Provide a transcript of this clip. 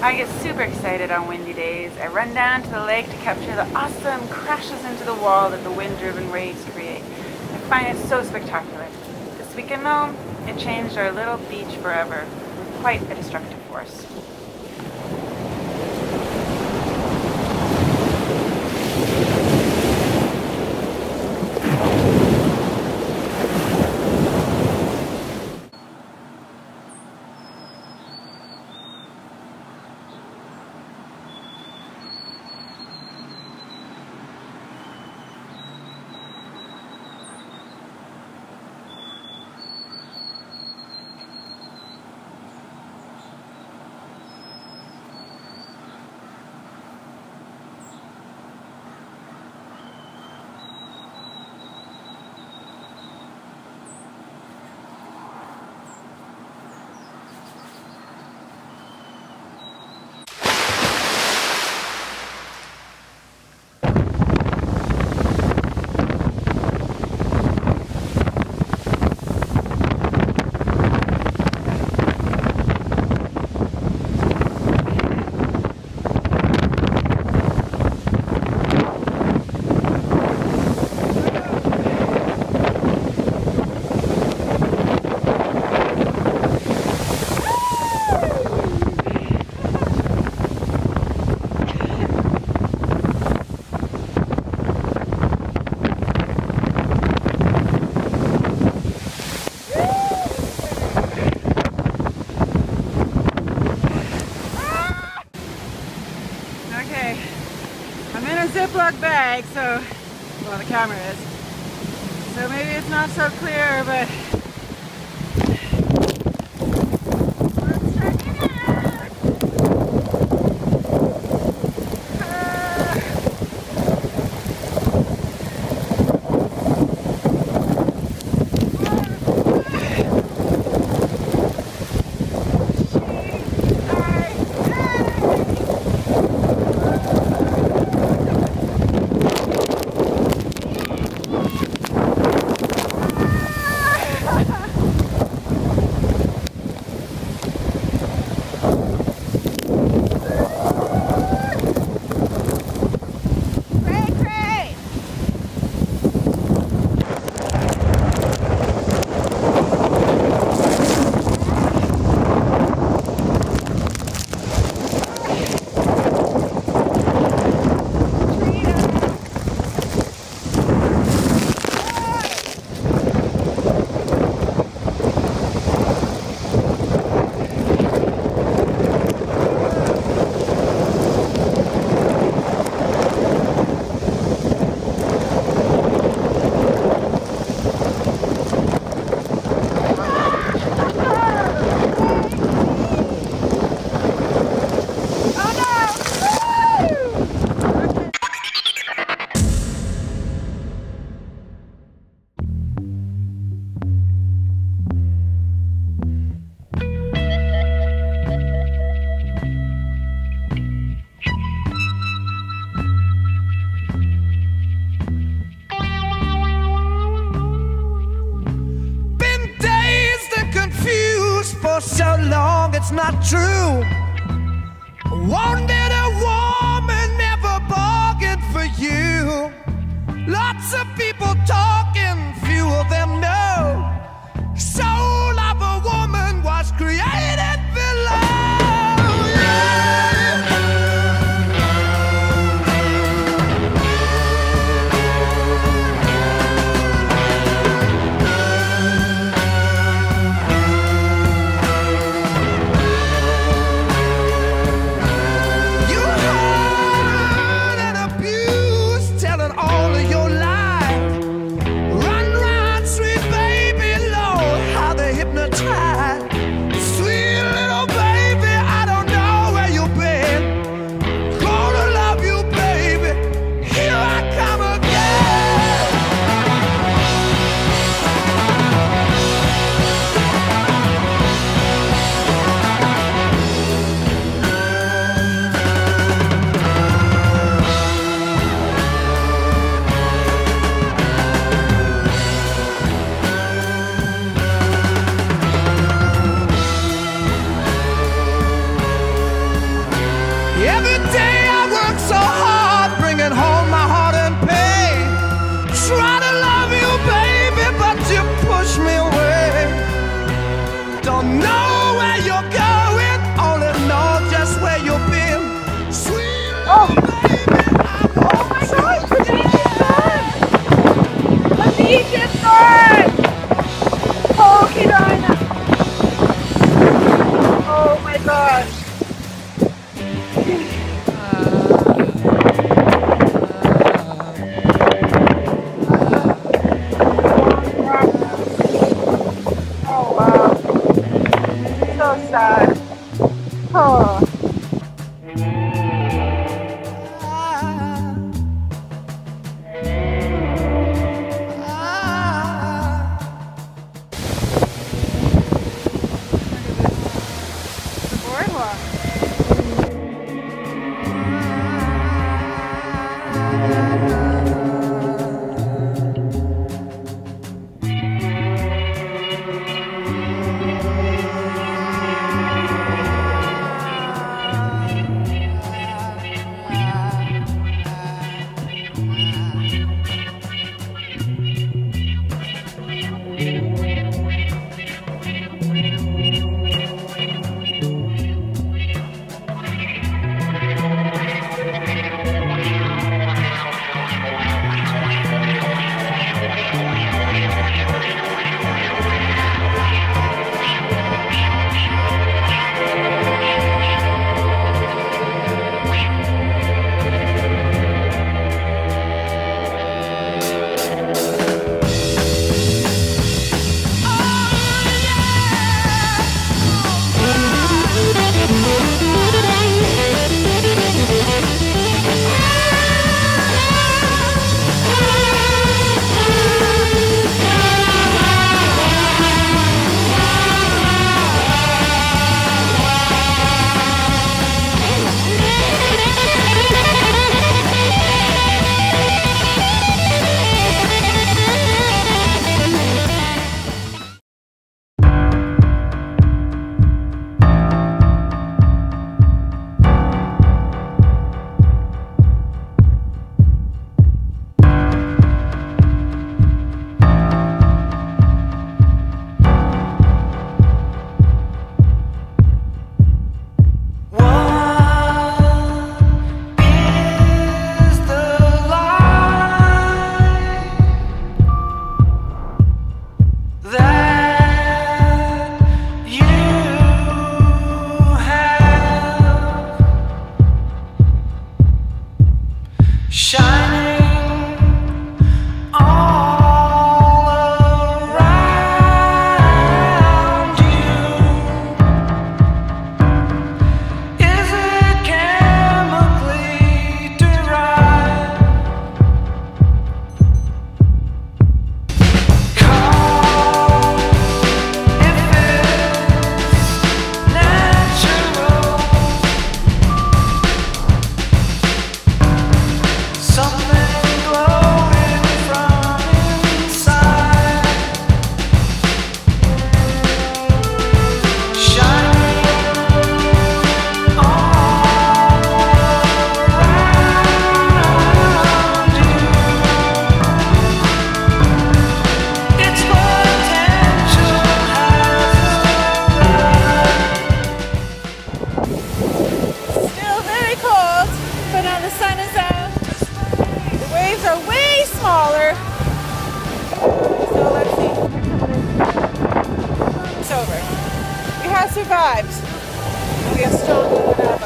I get super excited on windy days. I run down to the lake to capture the awesome crashes into the wall that the wind-driven waves create. I find it so spectacular. This weekend though, it changed our little beach forever with quite a destructive force. Ziploc bag, so, well, the camera is, so maybe it's not so clear, but let's check it out. So long it's not true. Wanted a woman, never bargained for you. Lots of people talking, few of them know. Soul of a woman was created below. Oh. The boardwalk. Smaller. So let's see. It's over. We have survived. We have still moving up.